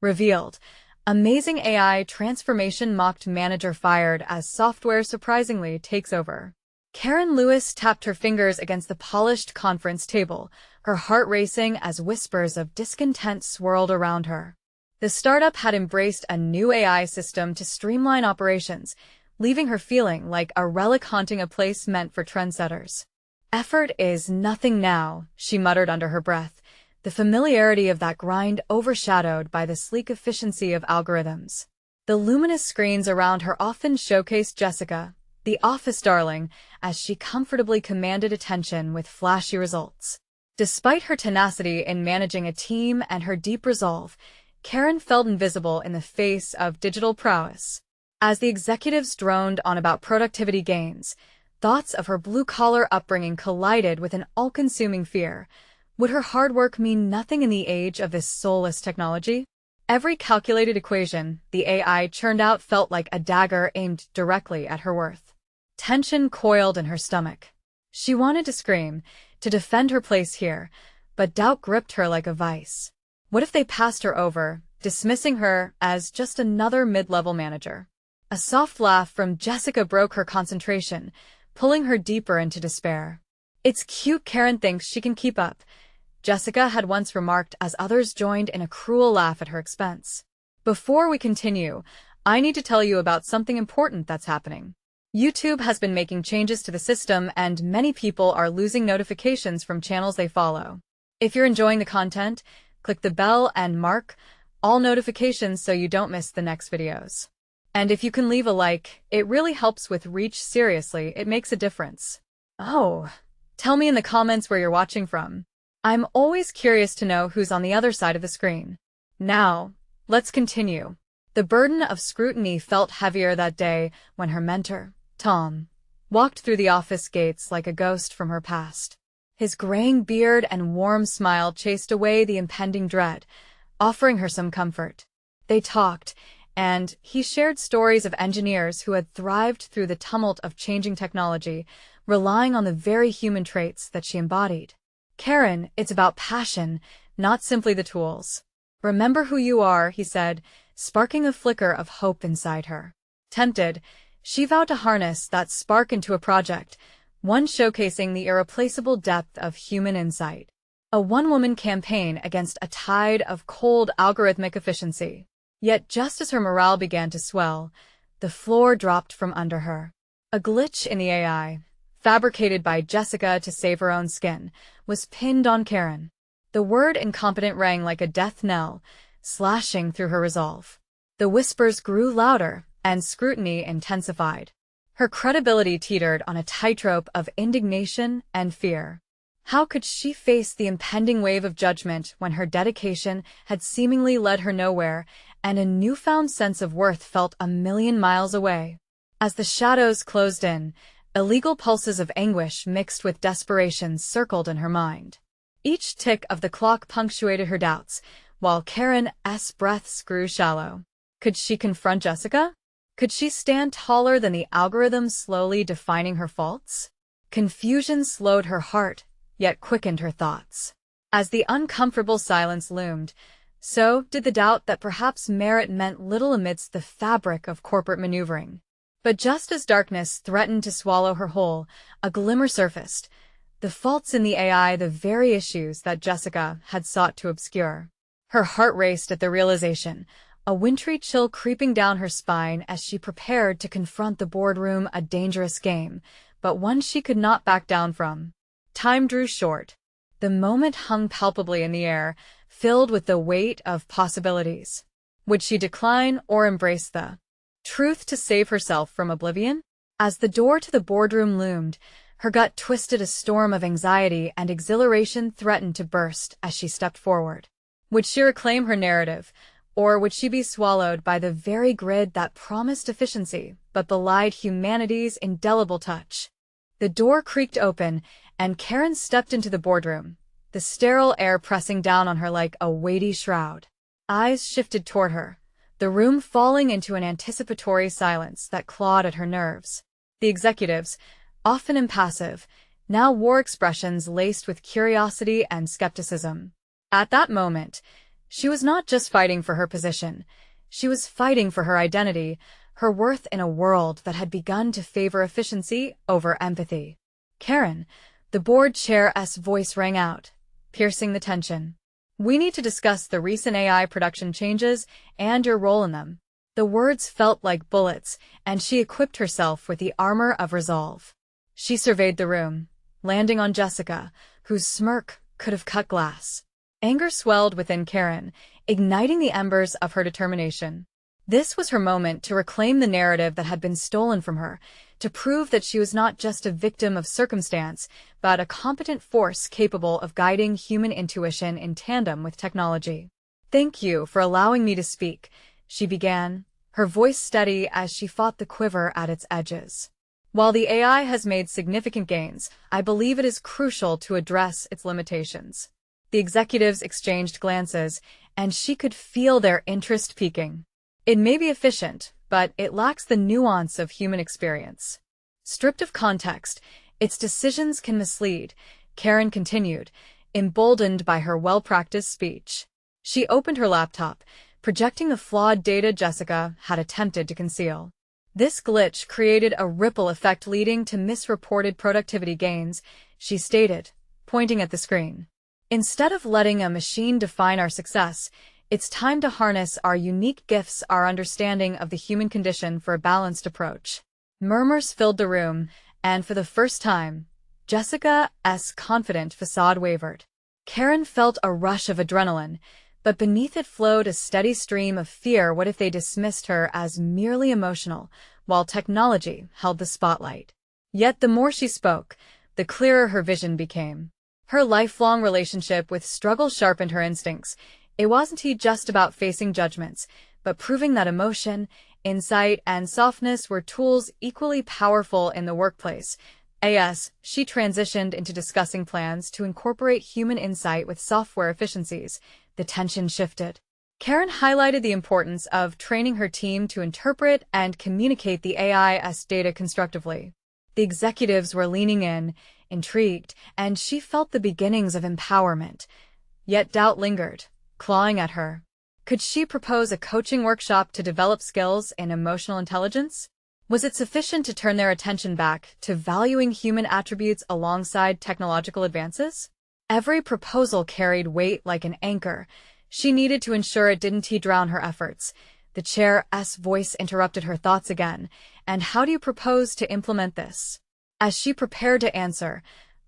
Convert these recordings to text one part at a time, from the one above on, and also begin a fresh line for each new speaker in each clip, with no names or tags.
Revealed. Amazing AI transformation mocked manager fired as software surprisingly takes over. Karen Lewis tapped her fingers against the polished conference table, her heart racing as whispers of discontent swirled around her. The startup had embraced a new AI system to streamline operations, leaving her feeling like a relic haunting a place meant for trendsetters. Effort is nothing now, she muttered under her breath, the familiarity of that grind overshadowed by the sleek efficiency of algorithms. The luminous screens around her often showcased Jessica, the office darling, as she comfortably commanded attention with flashy results. Despite her tenacity in managing a team and her deep resolve, Karen felt invisible in the face of digital prowess. As the executives droned on about productivity gains, thoughts of her blue-collar upbringing collided with an all-consuming fear. Would her hard work mean nothing in the age of this soulless technology? Every calculated equation the AI churned out felt like a dagger aimed directly at her worth. Tension coiled in her stomach. She wanted to scream, to defend her place here, but doubt gripped her like a vice. What if they passed her over, dismissing her as just another mid-level manager? A soft laugh from Jessica broke her concentration, pulling her deeper into despair. "It's cute Karen thinks she can keep up," Jessica had once remarked as others joined in a cruel laugh at her expense. "Before we continue, I need to tell you about something important that's happening. YouTube has been making changes to the system and many people are losing notifications from channels they follow. If you're enjoying the content, click the bell and mark all notifications so you don't miss the next videos. And if you can leave a like, it really helps with reach. Seriously, it makes a difference." Oh, tell me in the comments where you're watching from. I'm always curious to know who's on the other side of the screen. Now, let's continue. The burden of scrutiny felt heavier that day when her mentor, Tom, walked through the office gates like a ghost from her past. His graying beard and warm smile chased away the impending dread, offering her some comfort. They talked, and he shared stories of engineers who had thrived through the tumult of changing technology, relying on the very human traits that she embodied. "Karen, it's about passion, not simply the tools. Remember who you are," he said, sparking a flicker of hope inside her. Tempted, she vowed to harness that spark into a project, one showcasing the irreplaceable depth of human insight. A one-woman campaign against a tide of cold algorithmic efficiency. Yet just as her morale began to swell, the floor dropped from under her. A glitch in the AI, fabricated by Jessica to save her own skin, was pinned on Karen. The word incompetent rang like a death knell, slashing through her resolve. The whispers grew louder, and scrutiny intensified. Her credibility teetered on a tightrope of indignation and fear. How could she face the impending wave of judgment when her dedication had seemingly led her nowhere, and a newfound sense of worth felt a million miles away? As the shadows closed in, illegal pulses of anguish mixed with desperation circled in her mind. Each tick of the clock punctuated her doubts, while Karen's breaths grew shallow. Could she confront Jessica? Could she stand taller than the algorithm slowly defining her faults? Confusion slowed her heart, yet quickened her thoughts. As the uncomfortable silence loomed, so did the doubt that perhaps merit meant little amidst the fabric of corporate maneuvering. But just as darkness threatened to swallow her whole, a glimmer surfaced. The faults in the AI, the very issues that Jessica had sought to obscure. Her heart raced at the realization, a wintry chill creeping down her spine as she prepared to confront the boardroom, a dangerous game, but one she could not back down from. Time drew short. The moment hung palpably in the air, filled with the weight of possibilities. Would she decline or embrace the truth to save herself from oblivion? As the door to the boardroom loomed, her gut twisted. A storm of anxiety and exhilaration threatened to burst as she stepped forward. Would she reclaim her narrative, or would she be swallowed by the very grid that promised efficiency but belied humanity's indelible touch? The door creaked open, and Karen stepped into the boardroom, the sterile air pressing down on her like a weighty shroud. Eyes shifted toward her, the room falling into an anticipatory silence that clawed at her nerves. The executives, often impassive, now wore expressions laced with curiosity and skepticism. At that moment, She was not just fighting for her position. She was fighting for her identity, her worth in a world that had begun to favor efficiency over empathy. Karen, the board chair's voice rang out, piercing the tension. We need to discuss the recent AI production changes and your role in them. The words felt like bullets, and she equipped herself with the armor of resolve. She surveyed the room, landing on Jessica, whose smirk could have cut glass. Anger swelled within Karen, igniting the embers of her determination. This was her moment to reclaim the narrative that had been stolen from her, to prove that she was not just a victim of circumstance, but a competent force capable of guiding human intuition in tandem with technology. "Thank you for allowing me to speak," she began, her voice steady as she fought the quiver at its edges. "While the AI has made significant gains, I believe it is crucial to address its limitations." The executives exchanged glances, and she could feel their interest peaking. "It may be efficient, but it lacks the nuance of human experience. Stripped of context, its decisions can mislead," Karen continued, emboldened by her well-practiced speech. She opened her laptop, projecting the flawed data Jessica had attempted to conceal. This glitch created a ripple effect leading to misreported productivity gains, she stated, pointing at the screen. "Instead of letting a machine define our success, it's time to harness our unique gifts, our understanding of the human condition for a balanced approach." Murmurs filled the room, and for the first time, Jessica's confident facade wavered. Karen felt a rush of adrenaline, but beneath it flowed a steady stream of fear. What if they dismissed her as merely emotional, while technology held the spotlight? Yet the more she spoke, the clearer her vision became. Her lifelong relationship with struggle sharpened her instincts. It wasn't just about facing judgments, but proving that emotion, insight, and softness were tools equally powerful in the workplace. As she transitioned into discussing plans to incorporate human insight with software efficiencies, the tension shifted. Karen highlighted the importance of training her team to interpret and communicate the AI's data constructively. The executives were leaning in, intrigued, and she felt the beginnings of empowerment. Yet doubt lingered, clawing at her. Could she propose a coaching workshop to develop skills in emotional intelligence? Was it sufficient to turn their attention back to valuing human attributes alongside technological advances? Every proposal carried weight like an anchor. She needed to ensure it didn't drown her efforts. The chair's voice interrupted her thoughts again. "And how do you propose to implement this?" As she prepared to answer,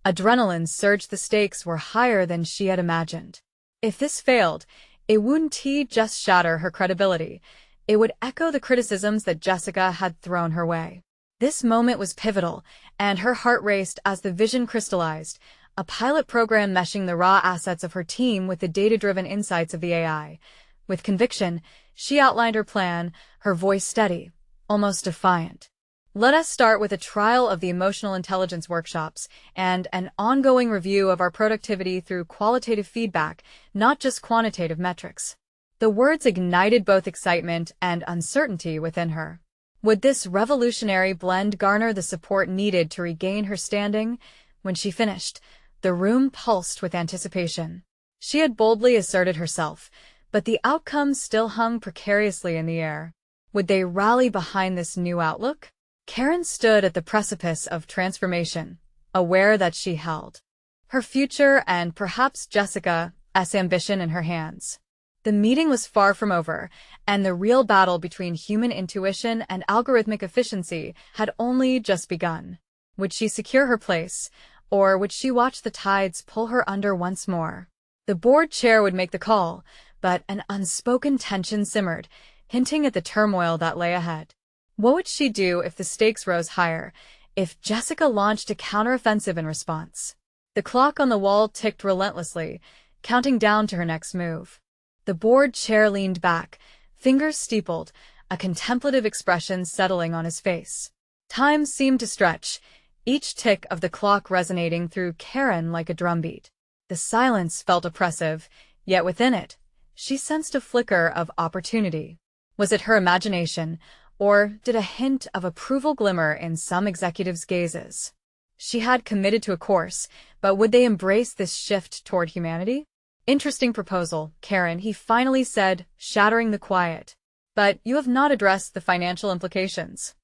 adrenaline surged. The stakes were higher than she had imagined. If this failed, it wouldn't just shatter her credibility. It would echo the criticisms that Jessica had thrown her way. This moment was pivotal, and her heart raced as the vision crystallized, a pilot program meshing the raw assets of her team with the data-driven insights of the AI. With conviction, she outlined her plan, her voice steady, almost defiant. "Let us start with a trial of the emotional intelligence workshops and an ongoing review of our productivity through qualitative feedback, not just quantitative metrics." The words ignited both excitement and uncertainty within her. Would this revolutionary blend garner the support needed to regain her standing? When she finished, the room pulsed with anticipation. She had boldly asserted herself, but the outcome still hung precariously in the air. Would they rally behind this new outlook? Karen stood at the precipice of transformation, aware that she held her future and perhaps Jessica's ambition in her hands. The meeting was far from over, and the real battle between human intuition and algorithmic efficiency had only just begun. Would she secure her place, or would she watch the tides pull her under once more? The board chair would make the call, but an unspoken tension simmered, hinting at the turmoil that lay ahead. What would she do if the stakes rose higher, if Jessica launched a counteroffensive in response? The clock on the wall ticked relentlessly, counting down to her next move. The board chair leaned back, fingers steepled, a contemplative expression settling on his face. Time seemed to stretch, each tick of the clock resonating through Karen like a drumbeat. The silence felt oppressive, yet within it, she sensed a flicker of opportunity. Was it her imagination, or did a hint of approval glimmer in some executives' gazes? She had committed to a course, but would they embrace this shift toward humanity? Interesting proposal, Karen, he finally said, shattering the quiet. But you have not addressed the financial implications.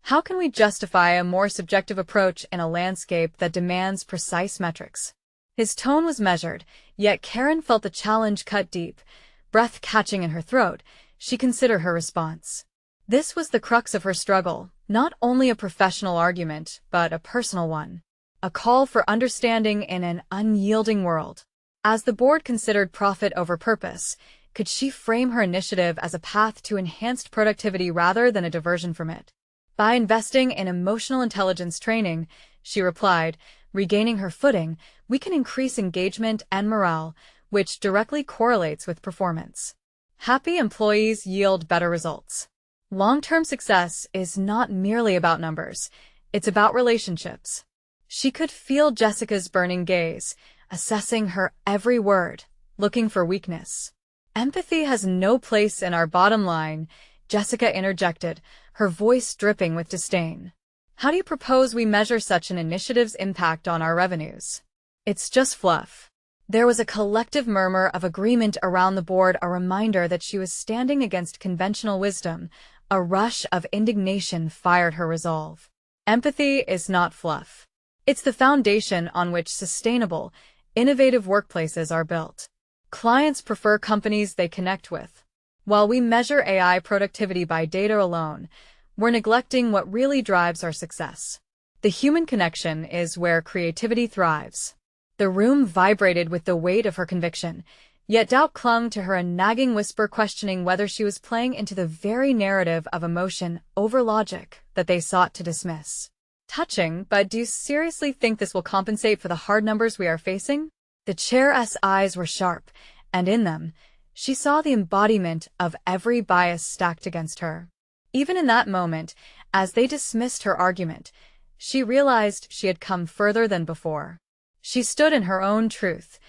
How can we justify a more subjective approach in a landscape that demands precise metrics? His tone was measured, yet Karen felt the challenge cut deep. Breath catching in her throat, she considered her response. This was the crux of her struggle, not only a professional argument, but a personal one. A call for understanding in an unyielding world. As the board considered profit over purpose, could she frame her initiative as a path to enhanced productivity rather than a diversion from it? By investing in emotional intelligence training, she replied, regaining her footing, we can increase engagement and morale, which directly correlates with performance. Happy employees yield better results. Long-term success is not merely about numbers, it's about relationships. She could feel Jessica's burning gaze, assessing her every word, looking for weakness. Empathy has no place in our bottom line, Jessica interjected, her voice dripping with disdain. How do you propose we measure such an initiative's impact on our revenues? It's just fluff. There was a collective murmur of agreement around the board, a reminder that she was standing against conventional wisdom. A rush of indignation fired her resolve. Empathy is not fluff. It's the foundation on which sustainable, innovative workplaces are built. Clients prefer companies they connect with. While we measure AI productivity by data alone, we're neglecting what really drives our success. The human connection is where creativity thrives. The room vibrated with the weight of her conviction, yet doubt clung to her, a nagging whisper questioning whether she was playing into the very narrative of emotion over logic that they sought to dismiss. Touching, but do you seriously think this will compensate for the hard numbers we are facing? The chair's eyes were sharp, and in them, she saw the embodiment of every bias stacked against her. Even in that moment, as they dismissed her argument, she realized she had come further than before. She stood in her own truth,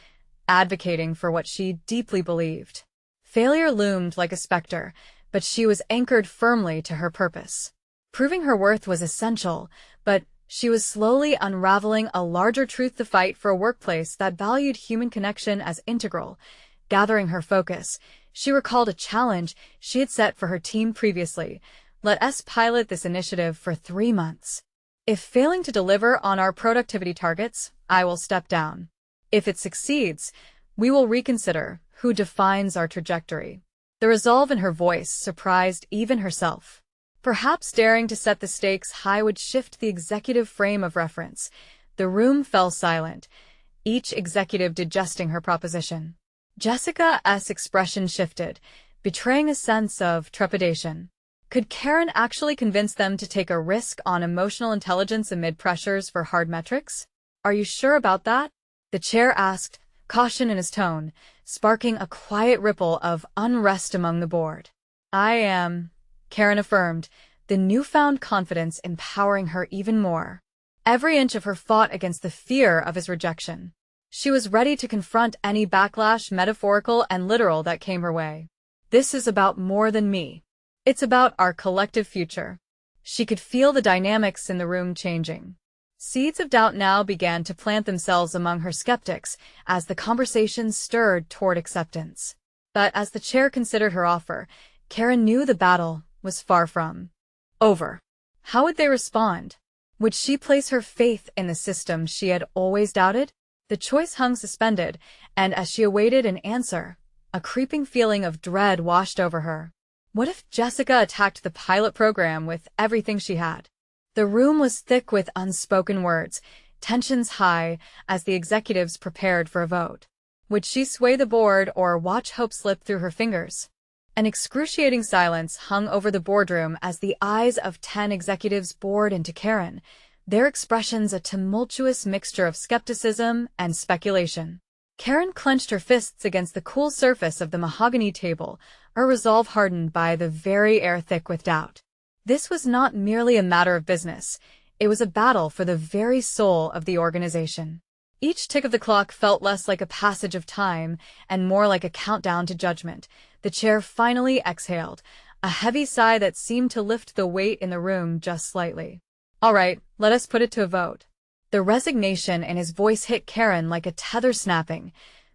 advocating for what she deeply believed. Failure loomed like a specter, but she was anchored firmly to her purpose. Proving her worth was essential, but she was slowly unraveling a larger truth: the fight for a workplace that valued human connection as integral. Gathering her focus, she recalled a challenge she had set for her team previously. Let us pilot this initiative for 3 months. If failing to deliver on our productivity targets, I will step down. If it succeeds, we will reconsider who defines our trajectory. The resolve in her voice surprised even herself. Perhaps daring to set the stakes high would shift the executive frame of reference. The room fell silent, each executive digesting her proposition. Jessica's expression shifted, betraying a sense of trepidation. Could Karen actually convince them to take a risk on emotional intelligence amid pressures for hard metrics? Are you sure about that? The chair asked, caution in his tone, sparking a quiet ripple of unrest among the board. I am, Karen affirmed, the newfound confidence empowering her even more. Every inch of her fought against the fear of his rejection. She was ready to confront any backlash, metaphorical and literal, that came her way. This is about more than me. It's about our collective future. She could feel the dynamics in the room changing. Seeds of doubt now began to plant themselves among her skeptics as the conversation stirred toward acceptance. But as the chair considered her offer, Karen knew the battle was far from over. How would they respond? Would she place her faith in the system she had always doubted? The choice hung suspended, and as she awaited an answer, a creeping feeling of dread washed over her. What if Jessica attacked the pilot program with everything she had? The room was thick with unspoken words, tensions high as the executives prepared for a vote. Would she sway the board or watch hope slip through her fingers? An excruciating silence hung over the boardroom as the eyes of 10 executives bored into Karen, their expressions a tumultuous mixture of skepticism and speculation. Karen clenched her fists against the cool surface of the mahogany table, her resolve hardened by the very air thick with doubt. This was not merely a matter of business, it was a battle for the very soul of the organization. Each tick of the clock felt less like a passage of time and more like a countdown to judgment. The chair finally exhaled, a heavy sigh that seemed to lift the weight in the room just slightly. All right, let us put it to a vote. The resignation in his voice hit Karen like a tether snapping.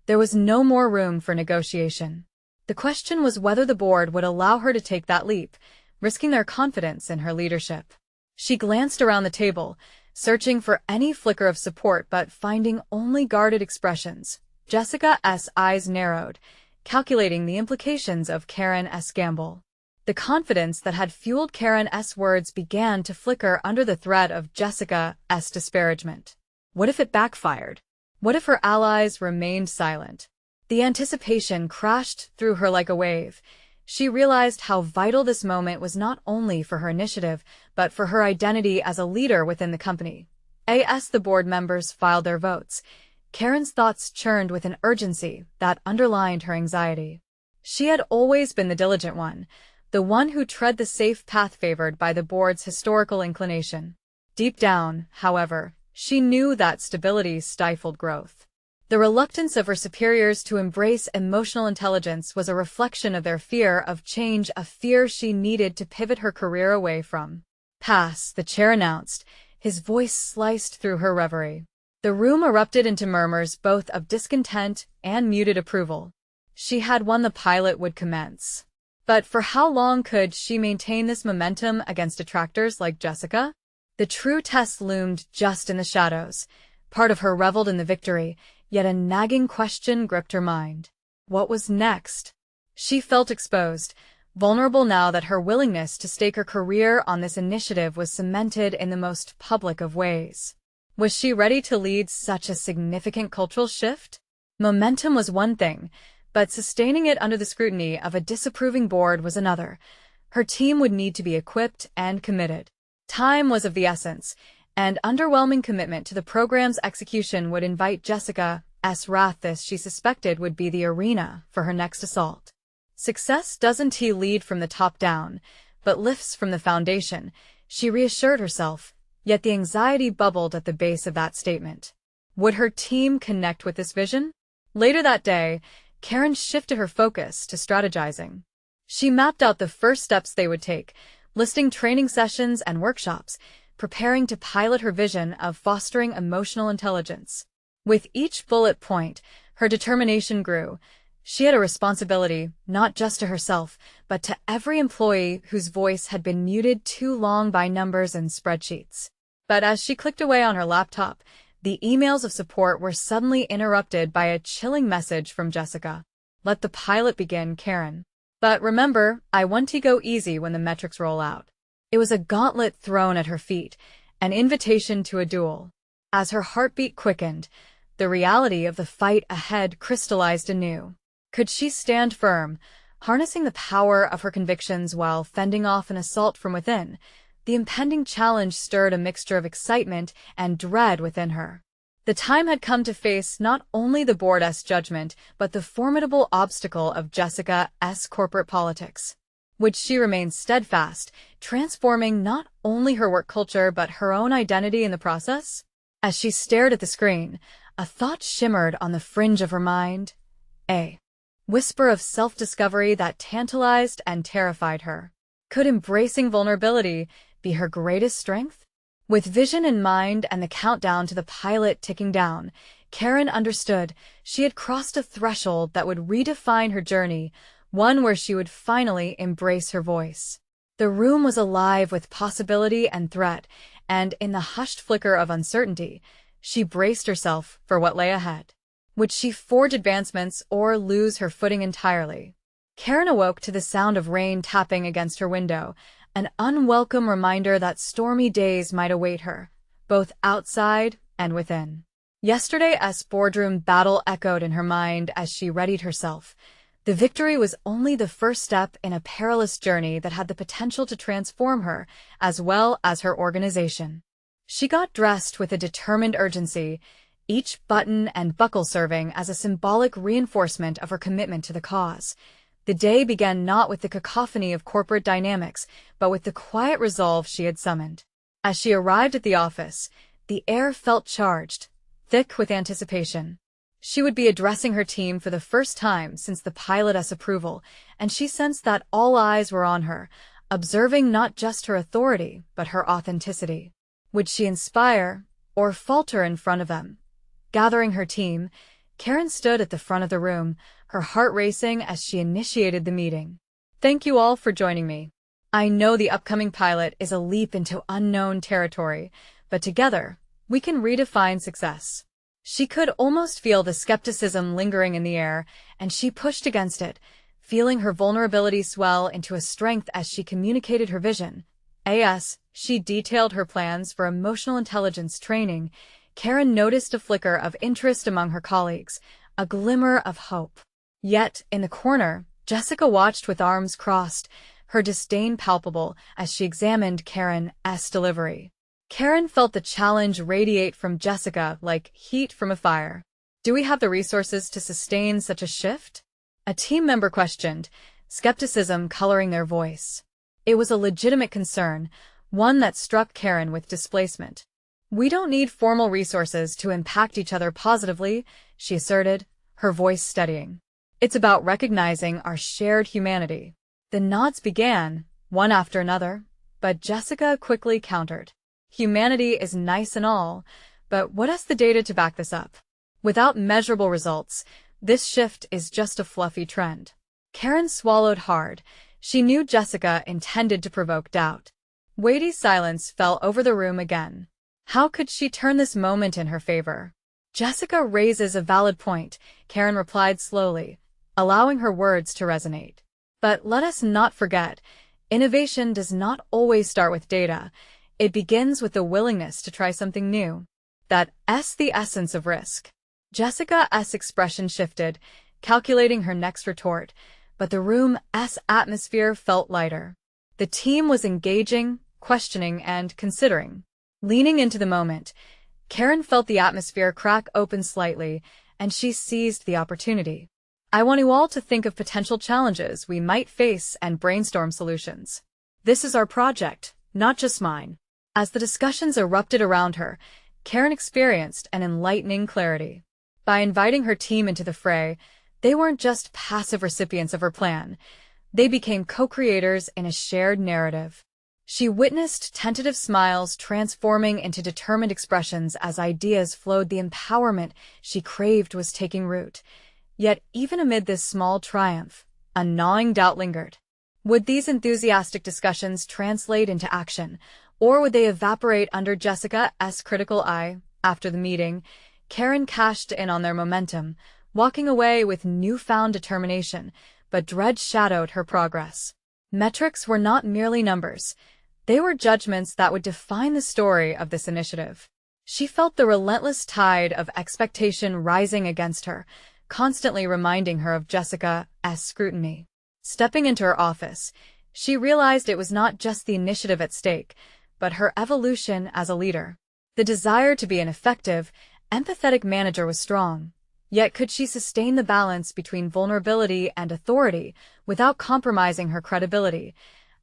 There was no more room for negotiation. The question was whether the board would allow her to take that leap, risking their confidence in her leadership. She glanced around the table, searching for any flicker of support but finding only guarded expressions. Jessica's eyes narrowed, calculating the implications of Karen's gamble. The confidence that had fueled Karen's words began to flicker under the threat of Jessica's disparagement. What if it backfired? What if her allies remained silent? The anticipation crashed through her like a wave. She realized how vital this moment was not only for her initiative, but for her identity as a leader within the company. As the board members filed their votes, Karen's thoughts churned with an urgency that underlined her anxiety. She had always been the diligent one, the one who tread the safe path favored by the board's historical inclination. Deep down, however, she knew that stability stifled growth. The reluctance of her superiors to embrace emotional intelligence was a reflection of their fear of change, a fear she needed to pivot her career away from. Pass, the chair announced, his voice sliced through her reverie. The room erupted into murmurs both of discontent and muted approval. She had won, the pilot would commence. But for how long could she maintain this momentum against detractors like Jessica? The true test loomed just in the shadows. Part of her reveled in the victory, yet a nagging question gripped her mind. What was next? She felt exposed, vulnerable now that her willingness to stake her career on this initiative was cemented in the most public of ways. Was she ready to lead such a significant cultural shift? Momentum was one thing, but sustaining it under the scrutiny of a disapproving board was another. Her team would need to be equipped and committed. Time was of the essence, and underwhelming commitment to the program's execution would invite Jessica's wrath. This, she suspected, would be the arena for her next assault. Success doesn't lead from the top down, but lifts from the foundation, she reassured herself, yet the anxiety bubbled at the base of that statement. Would her team connect with this vision? Later that day, Karen shifted her focus to strategizing. She mapped out the first steps they would take, listing training sessions and workshops, preparing to pilot her vision of fostering emotional intelligence. With each bullet point, her determination grew. She had a responsibility, not just to herself, but to every employee whose voice had been muted too long by numbers and spreadsheets. But as she clicked away on her laptop, the emails of support were suddenly interrupted by a chilling message from Jessica. Let the pilot begin, Karen. But remember, I want to go easy when the metrics roll out. It was a gauntlet thrown at her feet, an invitation to a duel. As her heartbeat quickened, the reality of the fight ahead crystallized anew. Could she stand firm, harnessing the power of her convictions while fending off an assault from within? The impending challenge stirred a mixture of excitement and dread within her. The time had come to face not only the board's judgment, but the formidable obstacle of Jessica's corporate politics. Would she remain steadfast, transforming not only her work culture but her own identity in the process? As she stared at the screen, a thought shimmered on the fringe of her mind. A whisper of self-discovery that tantalized and terrified her. Could embracing vulnerability be her greatest strength? With vision in mind and the countdown to the pilot ticking down, Karen understood she had crossed a threshold that would redefine her journey, one where she would finally embrace her voice. The room was alive with possibility and threat, and in the hushed flicker of uncertainty, she braced herself for what lay ahead. Would she forge advancements or lose her footing entirely? Karen awoke to the sound of rain tapping against her window, an unwelcome reminder that stormy days might await her, both outside and within. Yesterday's boardroom battle echoed in her mind as she readied herself. The victory was only the first step in a perilous journey that had the potential to transform her, as well as her organization. She got dressed with a determined urgency, each button and buckle serving as a symbolic reinforcement of her commitment to the cause. The day began not with the cacophony of corporate dynamics, but with the quiet resolve she had summoned. As she arrived at the office, the air felt charged, thick with anticipation. She would be addressing her team for the first time since the pilot's approval, and she sensed that all eyes were on her, observing not just her authority, but her authenticity. Would she inspire, or falter in front of them? Gathering her team, Karen stood at the front of the room, her heart racing as she initiated the meeting. Thank you all for joining me. I know the upcoming pilot is a leap into unknown territory, but together, we can redefine success. She could almost feel the skepticism lingering in the air, and she pushed against it, feeling her vulnerability swell into a strength as she communicated her vision. As she detailed her plans for emotional intelligence training, Karen noticed a flicker of interest among her colleagues, a glimmer of hope. Yet, in the corner, Jessica watched with arms crossed, her disdain palpable as she examined Karen's delivery. Karen felt the challenge radiate from Jessica like heat from a fire. Do we have the resources to sustain such a shift? A team member questioned, skepticism coloring their voice. It was a legitimate concern, one that struck Karen with displacement. We don't need formal resources to impact each other positively, she asserted, her voice steadying. It's about recognizing our shared humanity. The nods began, one after another, but Jessica quickly countered. Humanity is nice and all, but what has the data to back this up? Without measurable results, this shift is just a fluffy trend. Karen swallowed hard. She knew Jessica intended to provoke doubt. Weighty silence fell over the room again. How could she turn this moment in her favor? Jessica raises a valid point, Karen replied slowly, allowing her words to resonate. But let us not forget, innovation does not always start with data. It begins with the willingness to try something new. That's the essence of risk. Jessica's expression shifted, calculating her next retort, but the room's atmosphere felt lighter. The team was engaging, questioning, and considering. Leaning into the moment, Karen felt the atmosphere crack open slightly, and she seized the opportunity. I want you all to think of potential challenges we might face and brainstorm solutions. This is our project, not just mine. As the discussions erupted around her, Karen experienced an enlightening clarity. By inviting her team into the fray, they weren't just passive recipients of her plan. They became co-creators in a shared narrative. She witnessed tentative smiles transforming into determined expressions as ideas flowed. The empowerment she craved was taking root. Yet, even amid this small triumph, a gnawing doubt lingered. Would these enthusiastic discussions translate into action, or would they evaporate under Jessica's critical eye? After the meeting, Karen cashed in on their momentum, walking away with newfound determination, but dread shadowed her progress. Metrics were not merely numbers. They were judgments that would define the story of this initiative. She felt the relentless tide of expectation rising against her, constantly reminding her of Jessica's scrutiny. Stepping into her office, she realized it was not just the initiative at stake, but her evolution as a leader. The desire to be an effective, empathetic manager was strong. Yet could she sustain the balance between vulnerability and authority without compromising her credibility?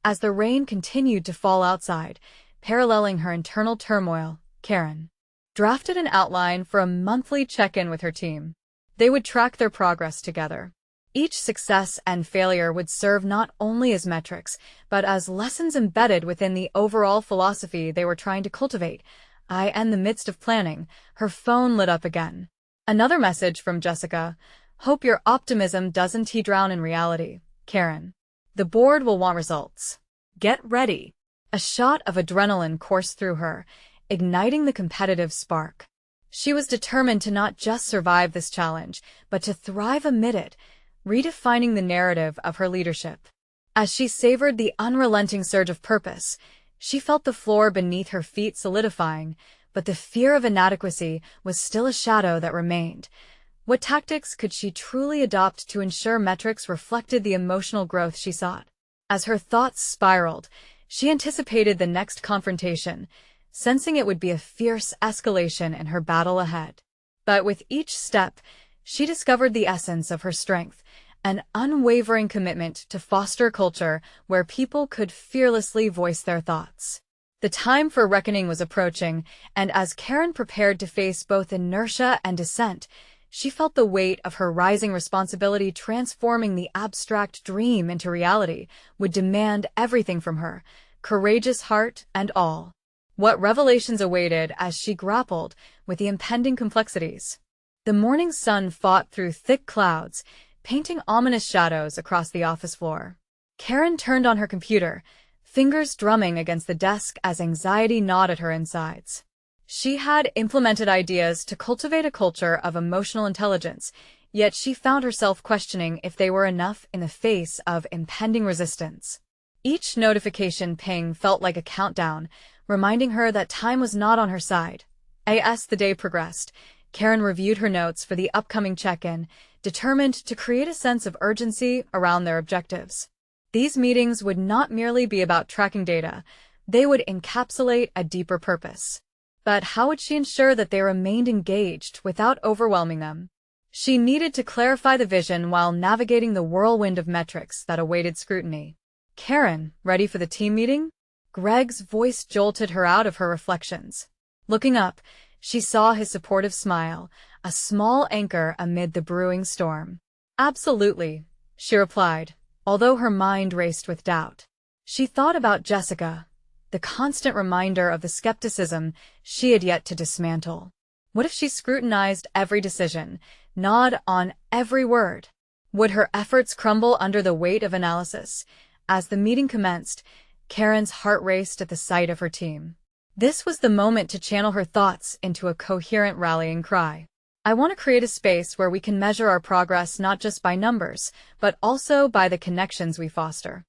As the rain continued to fall outside, paralleling her internal turmoil, Karen drafted an outline for a monthly check-in with her team. They would track their progress together. Each success and failure would serve not only as metrics, but as lessons embedded within the overall philosophy they were trying to cultivate. In the midst of planning, her phone lit up again. Another message from Jessica. Hope your optimism doesn't drown in reality, Karen. The board will want results. Get ready. A shot of adrenaline coursed through her, igniting the competitive spark. She was determined to not just survive this challenge, but to thrive amid it, redefining the narrative of her leadership. As she savored the unrelenting surge of purpose, she felt the floor beneath her feet solidifying, but the fear of inadequacy was still a shadow that remained. What tactics could she truly adopt to ensure metrics reflected the emotional growth she sought? As her thoughts spiraled, she anticipated the next confrontation, sensing it would be a fierce escalation in her battle ahead. But with each step, she discovered the essence of her strength, an unwavering commitment to foster a culture where people could fearlessly voice their thoughts. The time for reckoning was approaching, and as Karen prepared to face both inertia and dissent, she felt the weight of her rising responsibility. Transforming the abstract dream into reality would demand everything from her, courageous heart and all. What revelations awaited as she grappled with the impending complexities? The morning sun fought through thick clouds, painting ominous shadows across the office floor. Karen turned on her computer, fingers drumming against the desk as anxiety gnawed at her insides. She had implemented ideas to cultivate a culture of emotional intelligence, yet she found herself questioning if they were enough in the face of impending resistance. Each notification ping felt like a countdown, reminding her that time was not on her side. As the day progressed, Karen reviewed her notes for the upcoming check-in, determined to create a sense of urgency around their objectives. These meetings would not merely be about tracking data, they would encapsulate a deeper purpose. But how would she ensure that they remained engaged without overwhelming them? She needed to clarify the vision while navigating the whirlwind of metrics that awaited scrutiny. "Karen, ready for the team meeting?" Greg's voice jolted her out of her reflections. Looking up, she saw his supportive smile, a small anchor amid the brewing storm. "Absolutely," she replied, although her mind raced with doubt. She thought about Jessica, the constant reminder of the skepticism she had yet to dismantle. What if she scrutinized every decision, gnawed on every word? Would her efforts crumble under the weight of analysis? As the meeting commenced, Karen's heart raced at the sight of her team. This was the moment to channel her thoughts into a coherent rallying cry. "I want to create a space where we can measure our progress not just by numbers, but also by the connections we foster.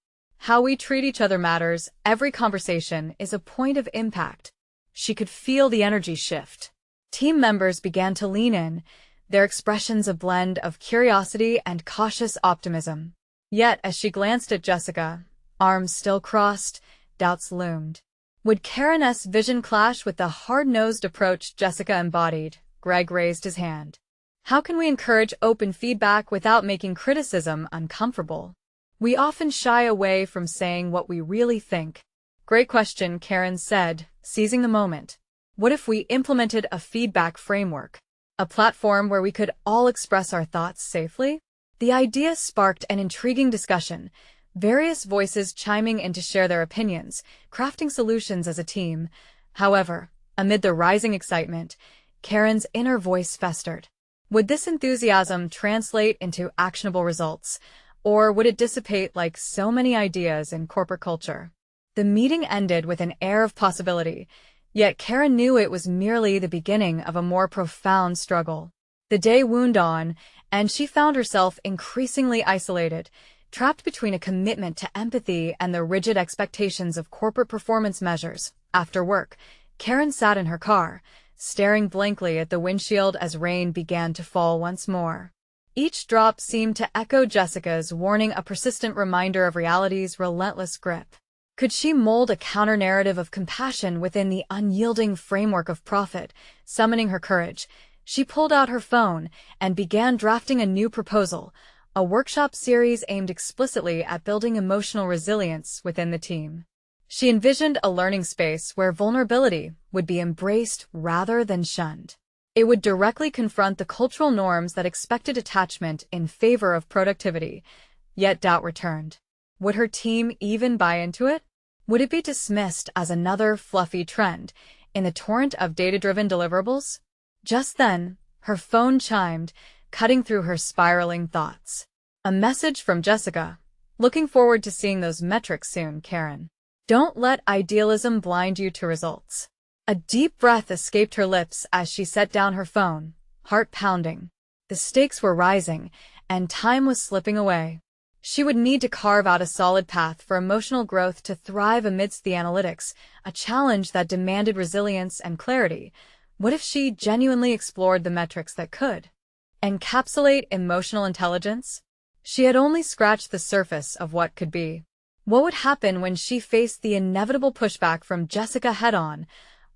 How we treat each other matters, every conversation is a point of impact." She could feel the energy shift. Team members began to lean in, their expressions a blend of curiosity and cautious optimism. Yet, as she glanced at Jessica, arms still crossed, doubts loomed. Would Karen's vision clash with the hard-nosed approach Jessica embodied? Greg raised his hand. "How can we encourage open feedback without making criticism uncomfortable? We often shy away from saying what we really think." "Great question," Karen said, seizing the moment. "What if we implemented a feedback framework? A platform where we could all express our thoughts safely?" The idea sparked an intriguing discussion, various voices chiming in to share their opinions, crafting solutions as a team. However, amid the rising excitement, Karen's inner voice festered. Would this enthusiasm translate into actionable results, or would it dissipate like so many ideas in corporate culture? The meeting ended with an air of possibility, yet Karen knew it was merely the beginning of a more profound struggle. The day wound on, and she found herself increasingly isolated, trapped between a commitment to empathy and the rigid expectations of corporate performance measures. After work, Karen sat in her car, staring blankly at the windshield as rain began to fall once more. Each drop seemed to echo Jessica's warning, a persistent reminder of reality's relentless grip. Could she mold a counter-narrative of compassion within the unyielding framework of profit? Summoning her courage, she pulled out her phone and began drafting a new proposal, a workshop series aimed explicitly at building emotional resilience within the team. She envisioned a learning space where vulnerability would be embraced rather than shunned. It would directly confront the cultural norms that expected attachment in favor of productivity, yet doubt returned. Would her team even buy into it? Would it be dismissed as another fluffy trend in the torrent of data-driven deliverables? Just then, her phone chimed, cutting through her spiraling thoughts. A message from Jessica. "Looking forward to seeing those metrics soon, Karen. Don't let idealism blind you to results." A deep breath escaped her lips as she set down her phone, heart pounding. The stakes were rising, and time was slipping away. She would need to carve out a solid path for emotional growth to thrive amidst the analytics, a challenge that demanded resilience and clarity. What if she genuinely explored the metrics that could encapsulate emotional intelligence? She had only scratched the surface of what could be. What would happen when she faced the inevitable pushback from Jessica head-on,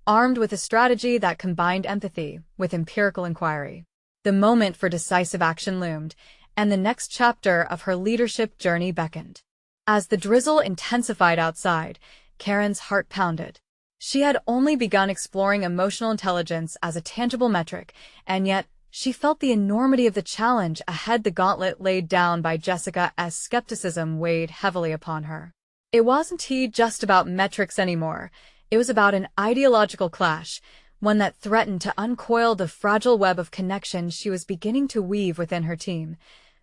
armed with a strategy that combined empathy with empirical inquiry? The moment for decisive action loomed, and the next chapter of her leadership journey beckoned. As the drizzle intensified outside, Karen's heart pounded. She had only begun exploring emotional intelligence as a tangible metric, and yet she felt the enormity of the challenge ahead. The gauntlet laid down by Jessica's skepticism weighed heavily upon her. It wasn't just about metrics anymore. It was about an ideological clash, one that threatened to uncoil the fragile web of connection she was beginning to weave within her team.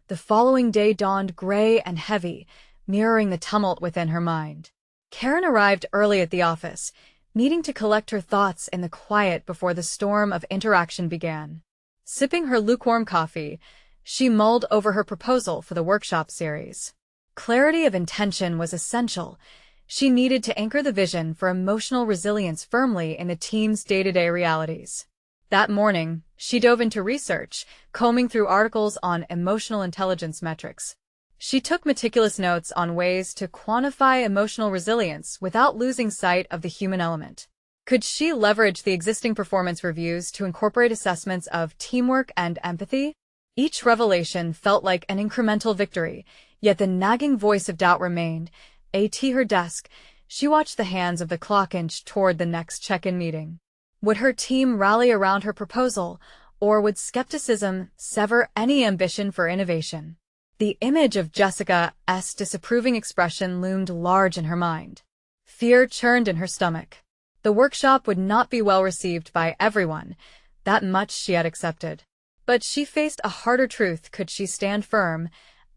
The following day dawned gray and heavy, mirroring the tumult within her mind. Karen arrived early at the office, needing to collect her thoughts in the quiet before the storm of interaction began. Sipping her lukewarm coffee, she mulled over her proposal for the workshop series. Clarity of intention was essential. She needed to anchor the vision for emotional resilience firmly in the team's day-to-day realities. That morning, she dove into research, combing through articles on emotional intelligence metrics. She took meticulous notes on ways to quantify emotional resilience without losing sight of the human element. Could she leverage the existing performance reviews to incorporate assessments of teamwork and empathy? Each revelation felt like an incremental victory, yet the nagging voice of doubt remained. At her desk, she watched the hands of the clock inch toward the next check-in meeting. Would her team rally around her proposal, or would skepticism sever any ambition for innovation? The image of Jessica's disapproving expression loomed large in her mind. Fear churned in her stomach. The workshop would not be well received by everyone, that much she had accepted. But she faced a harder truth. Could she stand firm,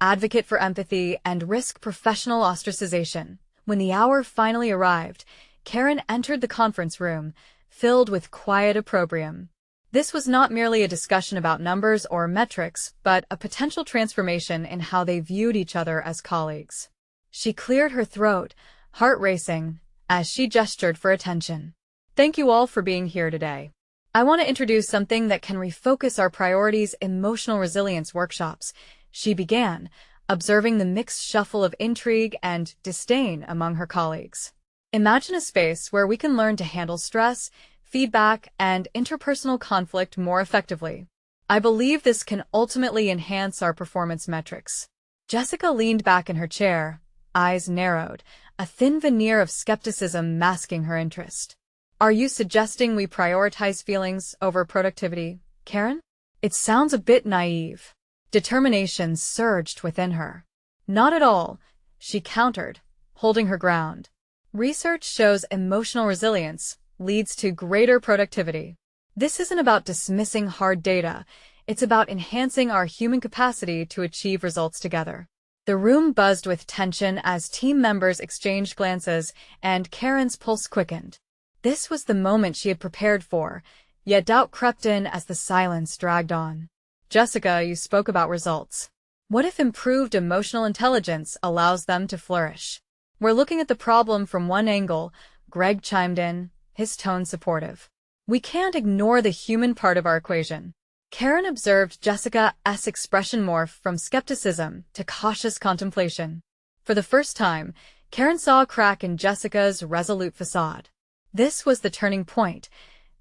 advocate for empathy, and risk professional ostracization? When the hour finally arrived, Karen entered the conference room, filled with quiet opprobrium. This was not merely a discussion about numbers or metrics, but a potential transformation in how they viewed each other as colleagues. She cleared her throat, heart racing, as she gestured for attention. Thank you all for being here today. I want to introduce something that can refocus our priorities: emotional resilience workshops, she began, observing the mixed shuffle of intrigue and disdain among her colleagues. Imagine a space where we can learn to handle stress, feedback, and interpersonal conflict more effectively. I believe this can ultimately enhance our performance metrics. Jessica leaned back in her chair, eyes narrowed, a thin veneer of skepticism masking her interest. Are you suggesting we prioritize feelings over productivity, Karen? It sounds a bit naive. Determination surged within her. Not at all, she countered, holding her ground. Research shows emotional resilience leads to greater productivity. This isn't about dismissing hard data, it's about enhancing our human capacity to achieve results together. The room buzzed with tension as team members exchanged glances, and Karen's pulse quickened. This was the moment she had prepared for, yet doubt crept in as the silence dragged on. Jessica, you spoke about results. What if improved emotional intelligence allows them to flourish? We're looking at the problem from one angle, Greg chimed in, his tone supportive. We can't ignore the human part of our equation. Karen observed Jessica's expression morph from skepticism to cautious contemplation. For the first time, Karen saw a crack in Jessica's resolute facade. This was the turning point.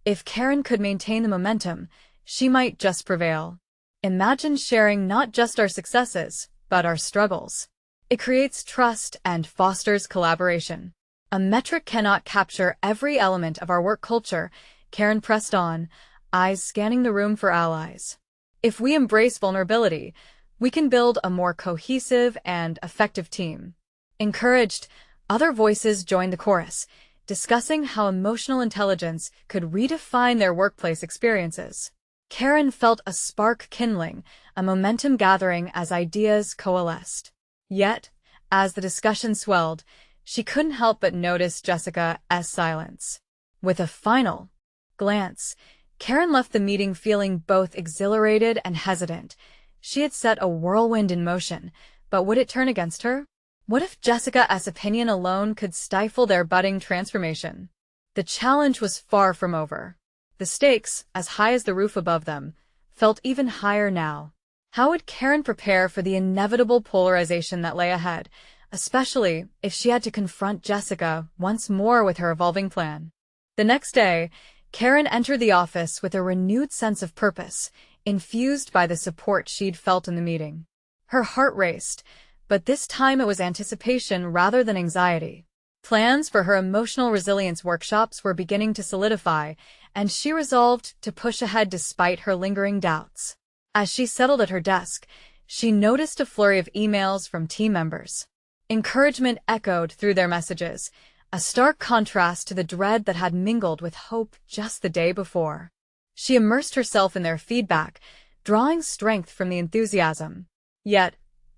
If Karen could maintain the momentum, she might just prevail. Imagine sharing not just our successes, but our struggles. It creates trust and fosters collaboration. A metric cannot capture every element of our work culture, Karen pressed on, eyes scanning the room for allies. If we embrace vulnerability, we can build a more cohesive and effective team. Encouraged, other voices joined the chorus, discussing how emotional intelligence could redefine their workplace experiences. Karen felt a spark kindling, a momentum gathering as ideas coalesced. Yet, as the discussion swelled, she couldn't help but notice Jessica's silence. With a final glance, Karen left the meeting feeling both exhilarated and hesitant. She had set a whirlwind in motion, but would it turn against her? What if Jessica's opinion alone could stifle their budding transformation? The challenge was far from over. The stakes, as high as the roof above them, felt even higher now. How would Karen prepare for the inevitable polarization that lay ahead, especially if she had to confront Jessica once more with her evolving plan? The next day, Karen entered the office with a renewed sense of purpose, infused by the support she'd felt in the meeting. Her heart raced, but this time it was anticipation rather than anxiety. Plans for her emotional resilience workshops were beginning to solidify, and she resolved to push ahead despite her lingering doubts. As she settled at her desk, she noticed a flurry of emails from team members. Encouragement echoed through their messages. a stark contrast to the dread that had mingled with hope just the day before. She immersed herself in their feedback, drawing strength from the enthusiasm. Yet,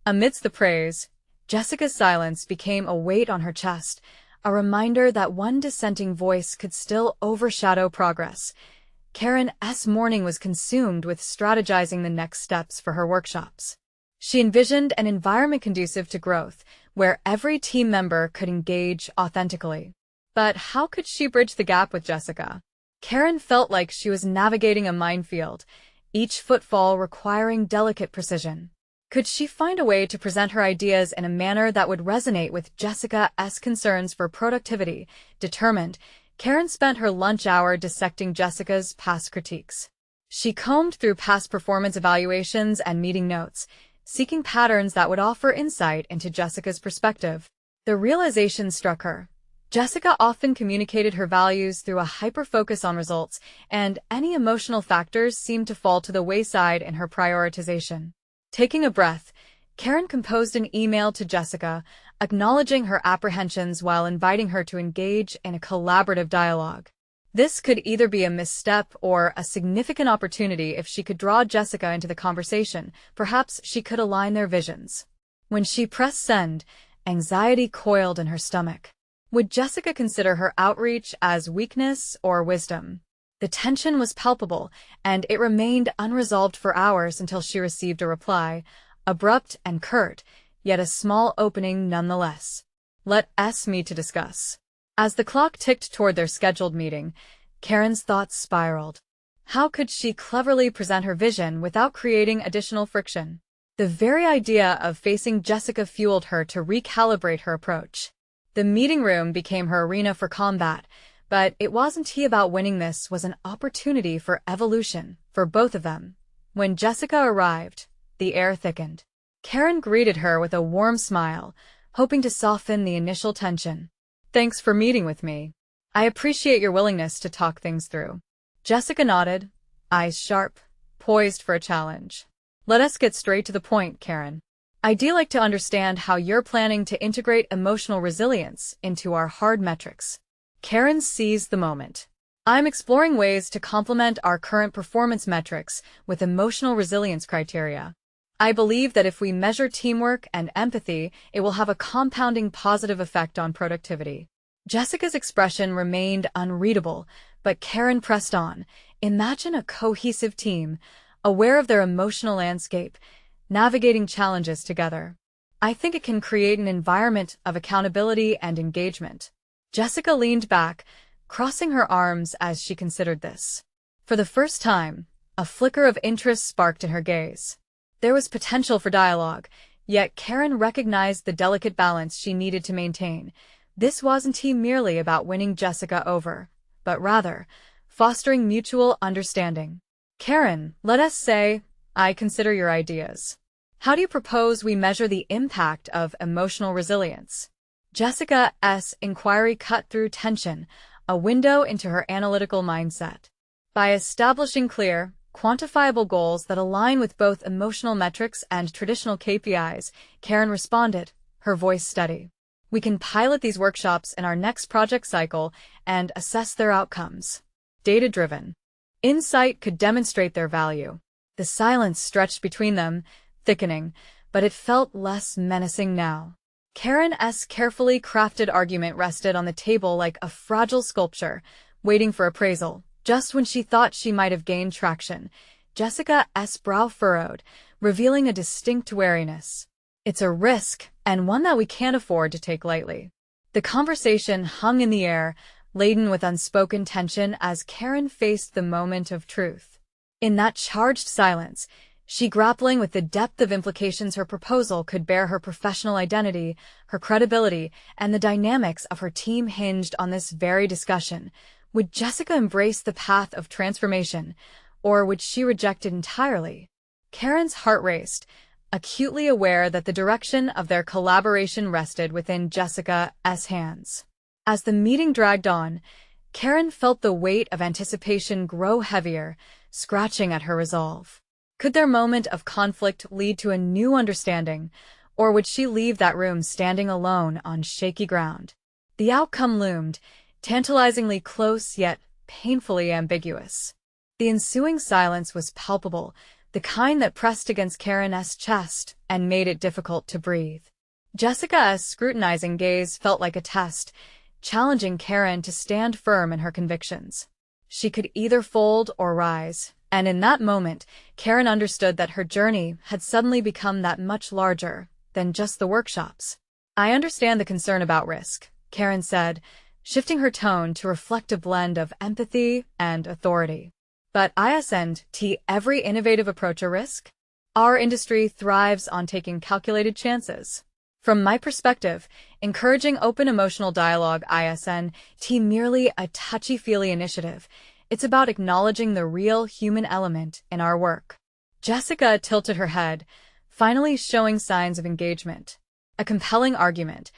amidst the praise, Jessica's silence became a weight on her chest, a reminder that one dissenting voice could still overshadow progress. Karen's morning was consumed with strategizing the next steps for her workshops. She envisioned an environment conducive to growth, where every team member could engage authentically. But how could she bridge the gap with Jessica? Karen felt like she was navigating a minefield, each footfall requiring delicate precision. Could she find a way to present her ideas in a manner that would resonate with Jessica's concerns for productivity? Determined, Karen spent her lunch hour dissecting Jessica's past critiques. She combed through past performance evaluations and meeting notes, seeking patterns that would offer insight into Jessica's perspective. The realization struck her. Jessica often communicated her values through a hyper-focus on results, and any emotional factors seemed to fall to the wayside in her prioritization. Taking a breath, Karen composed an email to Jessica, acknowledging her apprehensions while inviting her to engage in a collaborative dialogue. This could either be a misstep or a significant opportunity if she could draw Jessica into the conversation. Perhaps she could align their visions. When she pressed send, anxiety coiled in her stomach. Would Jessica consider her outreach as weakness or wisdom? The tension was palpable, and it remained unresolved for hours until she received a reply, abrupt and curt, yet a small opening nonetheless. Let's meet to discuss. As the clock ticked toward their scheduled meeting, Karen's thoughts spiraled. How could she cleverly present her vision without creating additional friction? The very idea of facing Jessica fueled her to recalibrate her approach. The meeting room became her arena for combat, but it wasn't about winning. This was an opportunity for evolution, for both of them. When Jessica arrived, the air thickened. Karen greeted her with a warm smile, hoping to soften the initial tension. Thanks for meeting with me. I appreciate your willingness to talk things through. Jessica nodded, eyes sharp, poised for a challenge. Let us get straight to the point, Karen. I'd like to understand how you're planning to integrate emotional resilience into our hard metrics. Karen seized the moment. I'm exploring ways to complement our current performance metrics with emotional resilience criteria. I believe that if we measure teamwork and empathy, it will have a compounding positive effect on productivity. Jessica's expression remained unreadable, but Karen pressed on. Imagine a cohesive team, aware of their emotional landscape, navigating challenges together. I think it can create an environment of accountability and engagement. Jessica leaned back, crossing her arms as she considered this. For the first time, a flicker of interest sparked in her gaze. There was potential for dialogue, yet Karen recognized the delicate balance she needed to maintain. This wasn't merely about winning Jessica over, but rather, fostering mutual understanding. Karen, let us say, I consider your ideas. How do you propose we measure the impact of emotional resilience? Jessica's inquiry cut through tension, a window into her analytical mindset. By establishing clear, quantifiable goals that align with both emotional metrics and traditional KPIs, Karen responded, her voice steady. We can pilot these workshops in our next project cycle and assess their outcomes. Data-driven. Insight could demonstrate their value. The silence stretched between them, thickening, but it felt less menacing now. Karen's carefully crafted argument rested on the table like a fragile sculpture, waiting for appraisal. Just when she thought she might have gained traction, Jessica's brow furrowed, revealing a distinct wariness. It's a risk, and one that we can't afford to take lightly. The conversation hung in the air, laden with unspoken tension as Karen faced the moment of truth. In that charged silence, she grappling with the depth of implications her proposal could bear. Her professional identity, her credibility, and the dynamics of her team hinged on this very discussion. Would Jessica embrace the path of transformation, or would she reject it entirely? Karen's heart raced, acutely aware that the direction of their collaboration rested within Jessica's hands. As the meeting dragged on, Karen felt the weight of anticipation grow heavier, scratching at her resolve. Could their moment of conflict lead to a new understanding, or would she leave that room standing alone on shaky ground? The outcome loomed, tantalizingly close yet painfully ambiguous. The ensuing silence was palpable, the kind that pressed against Karen's chest and made it difficult to breathe. Jessica's scrutinizing gaze felt like a test, challenging Karen to stand firm in her convictions. She could either fold or rise, and in that moment, Karen understood that her journey had suddenly become that much larger than just the workshops. "I understand the concern about risk," Karen said, shifting her tone to reflect a blend of empathy and authority. "But isn't every innovative approach a risk? Our industry thrives on taking calculated chances. From my perspective, encouraging open emotional dialogue isn't merely a touchy-feely initiative. It's about acknowledging the real human element in our work." Jessica tilted her head, finally showing signs of engagement. "A compelling argument.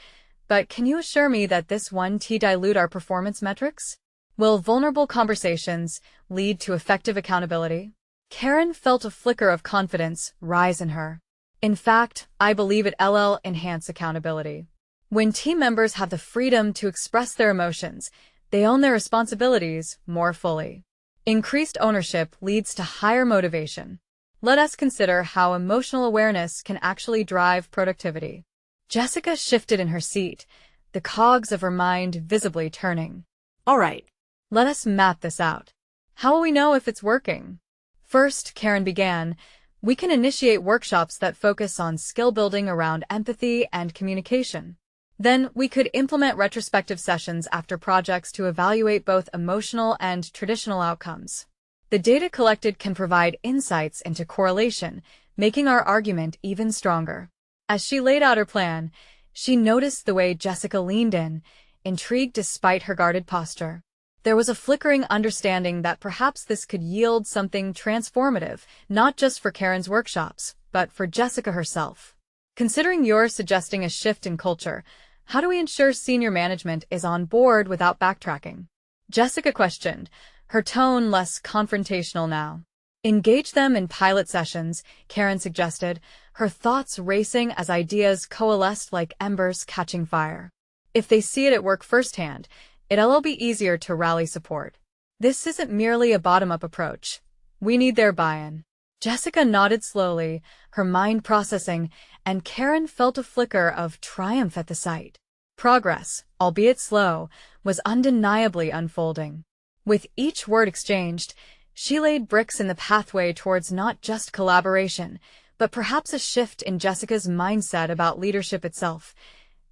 But can you assure me that this won't dilute our performance metrics? Will vulnerable conversations lead to effective accountability?" Karen felt a flicker of confidence rise in her. "In fact, I believe it'll enhance accountability. When team members have the freedom to express their emotions, they own their responsibilities more fully. Increased ownership leads to higher motivation. Let us consider how emotional awareness can actually drive productivity." Jessica shifted in her seat, the cogs of her mind visibly turning. "All right, let us map this out. How will we know if it's working?" "First," Karen began, "we can initiate workshops that focus on skill building around empathy and communication. Then we could implement retrospective sessions after projects to evaluate both emotional and traditional outcomes. The data collected can provide insights into correlation, making our argument even stronger." As she laid out her plan, she noticed the way Jessica leaned in, intrigued despite her guarded posture. There was a flickering understanding that perhaps this could yield something transformative, not just for Karen's workshops, but for Jessica herself. "Considering you're suggesting a shift in culture, how do we ensure senior management is on board without backtracking?" Jessica questioned, her tone less confrontational now. "Engage them in pilot sessions," Karen suggested, her thoughts racing as ideas coalesced like embers catching fire. "If they see it at work firsthand, it'll be easier to rally support. This isn't merely a bottom-up approach. We need their buy-in." Jessica nodded slowly, her mind processing, and Karen felt a flicker of triumph at the sight. Progress, albeit slow, was undeniably unfolding. With each word exchanged, she laid bricks in the pathway towards not just collaboration, but perhaps a shift in Jessica's mindset about leadership itself.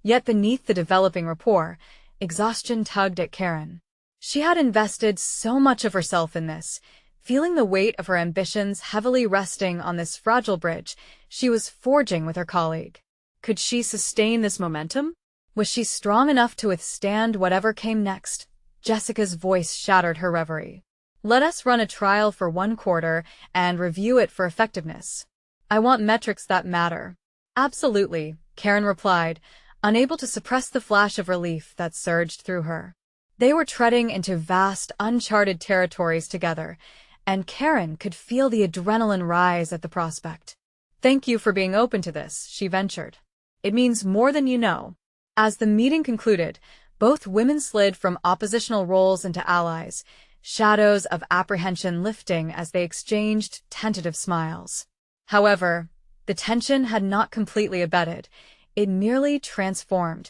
Yet beneath the developing rapport, exhaustion tugged at Karen. She had invested so much of herself in this, feeling the weight of her ambitions heavily resting on this fragile bridge she was forging with her colleague. Could she sustain this momentum? Was she strong enough to withstand whatever came next? Jessica's voice shattered her reverie. "Let us run a trial for 1 quarter and review it for effectiveness. I want metrics that matter." "Absolutely," Karen replied, unable to suppress the flash of relief that surged through her. They were treading into vast, uncharted territories together, and Karen could feel the adrenaline rise at the prospect. "Thank you for being open to this," she ventured. "It means more than you know." As the meeting concluded, both women slid from oppositional roles into allies, shadows of apprehension lifting as they exchanged tentative smiles. However, the tension had not completely abated. It merely transformed.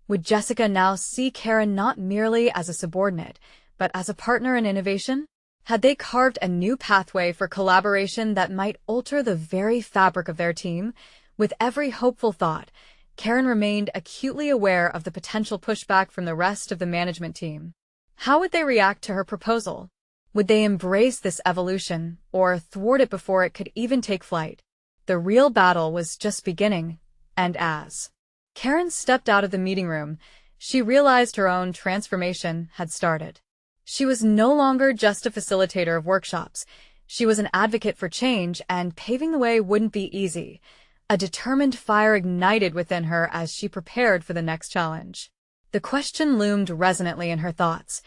Would Jessica now see Karen not merely as a subordinate, but as a partner in innovation? Had they carved a new pathway for collaboration that might alter the very fabric of their team? With every hopeful thought, Karen remained acutely aware of the potential pushback from the rest of the management team. How would they react to her proposal? Would they embrace this evolution, or thwart it before it could even take flight? The real battle was just beginning, and as Karen stepped out of the meeting room, she realized her own transformation had started. She was no longer just a facilitator of workshops. She was an advocate for change, and paving the way wouldn't be easy. A determined fire ignited within her as she prepared for the next challenge. The question loomed resonantly in her thoughts.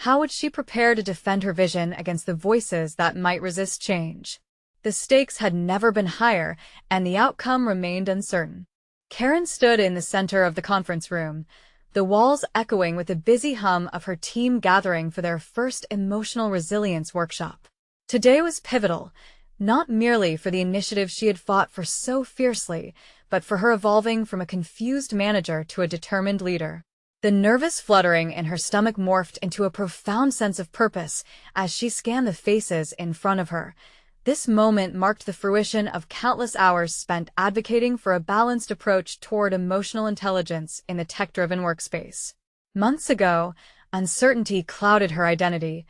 How would she prepare to defend her vision against the voices that might resist change? The stakes had never been higher, and the outcome remained uncertain. Karen stood in the center of the conference room, the walls echoing with the busy hum of her team gathering for their first emotional resilience workshop. Today was pivotal, not merely for the initiative she had fought for so fiercely, but for her evolving from a confused manager to a determined leader. The nervous fluttering in her stomach morphed into a profound sense of purpose as she scanned the faces in front of her. This moment marked the fruition of countless hours spent advocating for a balanced approach toward emotional intelligence in the tech-driven workspace. Months ago, uncertainty clouded her identity.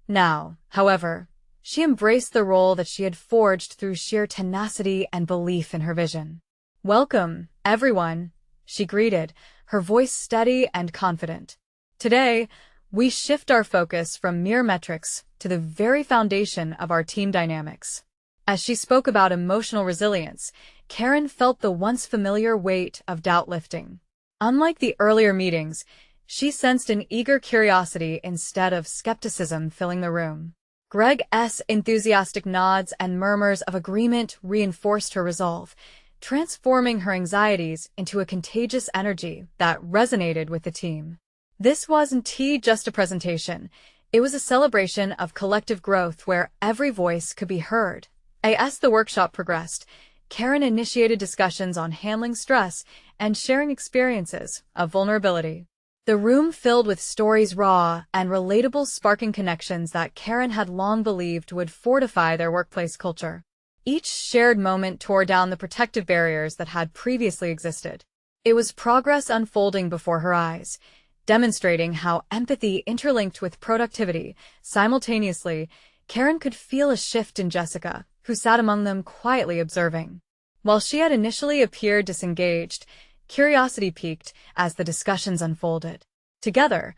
Now, however, she embraced the role that she had forged through sheer tenacity and belief in her vision. "Welcome, everyone," she greeted, her voice steady and confident. "Today, we shift our focus from mere metrics to the very foundation of our team dynamics." As she spoke about emotional resilience, Karen felt the once familiar weight of doubt lifting. Unlike the earlier meetings, she sensed an eager curiosity instead of skepticism filling the room. Greg's enthusiastic nods and murmurs of agreement reinforced her resolve, transforming her anxieties into a contagious energy that resonated with the team. This wasn't just a presentation. It was a celebration of collective growth where every voice could be heard. As the workshop progressed, Karen initiated discussions on handling stress and sharing experiences of vulnerability. The room filled with stories raw and relatable, sparking connections that Karen had long believed would fortify their workplace culture. Each shared moment tore down the protective barriers that had previously existed. It was progress unfolding before her eyes, demonstrating how empathy interlinked with productivity. Simultaneously, Karen could feel a shift in Jessica, who sat among them quietly observing. While she had initially appeared disengaged, curiosity piqued as the discussions unfolded. Together,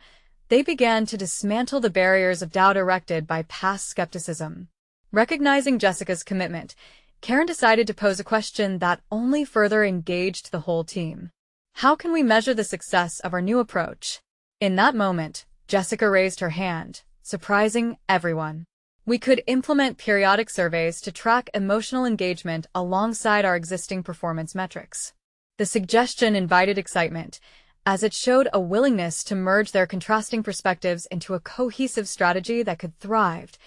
they began to dismantle the barriers of doubt erected by past skepticism. Recognizing Jessica's commitment, Karen decided to pose a question that only further engaged the whole team. "How can we measure the success of our new approach?" In that moment, Jessica raised her hand, surprising everyone. "We could implement periodic surveys to track emotional engagement alongside our existing performance metrics." The suggestion invited excitement, as it showed a willingness to merge their contrasting perspectives into a cohesive strategy that could thrive.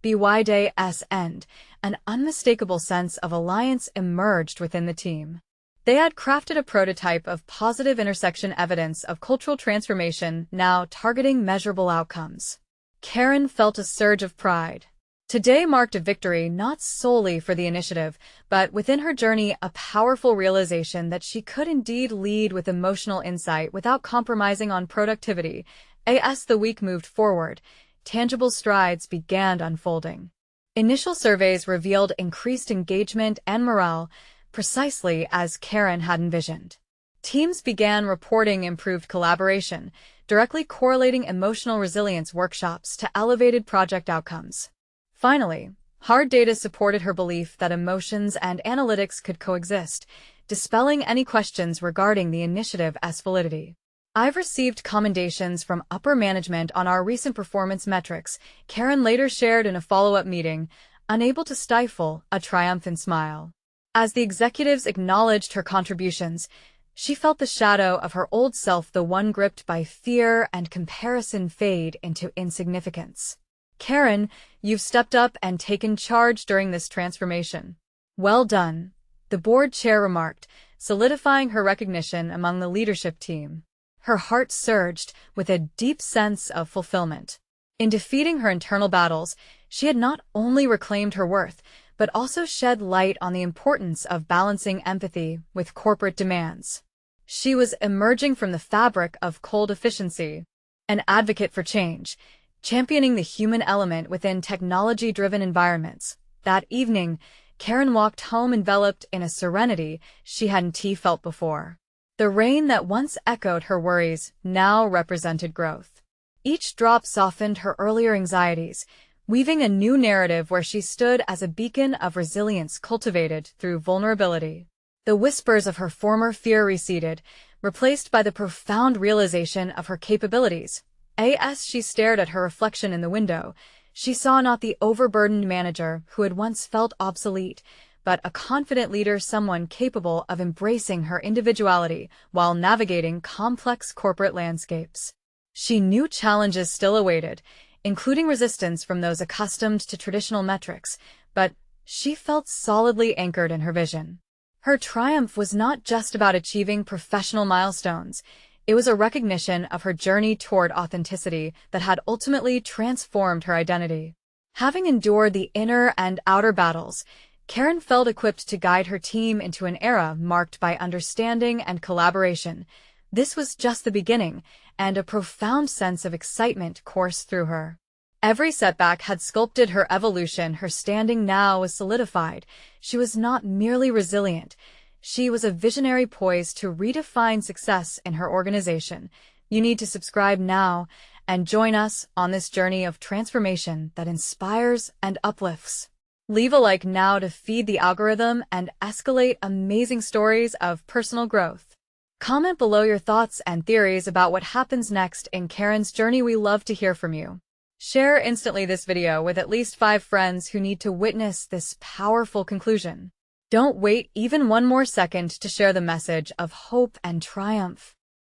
By day's end, an unmistakable sense of alliance emerged within the team. They had crafted a prototype of positive intersection evidence of cultural transformation, now targeting measurable outcomes. Karen felt a surge of pride. Today marked a victory not solely for the initiative, but within her journey a powerful realization that she could indeed lead with emotional insight without compromising on productivity. As the week moved forward, tangible strides began unfolding. Initial surveys revealed increased engagement and morale, precisely as Karen had envisioned. Teams began reporting improved collaboration, directly correlating emotional resilience workshops to elevated project outcomes. Finally, hard data supported her belief that emotions and analytics could coexist, dispelling any questions regarding the initiative's validity. "I've received commendations from upper management on our recent performance metrics," Karen later shared in a follow-up meeting, unable to stifle a triumphant smile. As the executives acknowledged her contributions, she felt the shadow of her old self, the one gripped by fear and comparison, fade into insignificance. "Karen, you've stepped up and taken charge during this transformation. Well done," the board chair remarked, solidifying her recognition among the leadership team. Her heart surged with a deep sense of fulfillment. In defeating her internal battles, she had not only reclaimed her worth, but also shed light on the importance of balancing empathy with corporate demands. She was emerging from the fabric of cold efficiency, an advocate for change, championing the human element within technology-driven environments. That evening, Karen walked home enveloped in a serenity she hadn't felt before. The rain that once echoed her worries now represented growth. Each drop softened her earlier anxieties, weaving a new narrative where she stood as a beacon of resilience cultivated through vulnerability. The whispers of her former fear receded, replaced by the profound realization of her capabilities. As she stared at her reflection in the window, she saw not the overburdened manager who had once felt obsolete, but a confident leader, someone capable of embracing her individuality while navigating complex corporate landscapes. She knew challenges still awaited, including resistance from those accustomed to traditional metrics, but she felt solidly anchored in her vision. Her triumph was not just about achieving professional milestones. It was a recognition of her journey toward authenticity that had ultimately transformed her identity. Having endured the inner and outer battles, Karen felt equipped to guide her team into an era marked by understanding and collaboration. This was just the beginning, and a profound sense of excitement coursed through her. Every setback had sculpted her evolution. Her standing now was solidified. She was not merely resilient. She was a visionary poised to redefine success in her organization. You need to subscribe now and join us on this journey of transformation that inspires and uplifts. Leave a like now to feed the algorithm and escalate amazing stories of personal growth. Comment below your thoughts and theories about what happens next in Karen's journey. We love to hear from you. Share instantly this video with at least 5 friends who need to witness this powerful conclusion. Don't wait even one more second to share the message of hope and triumph.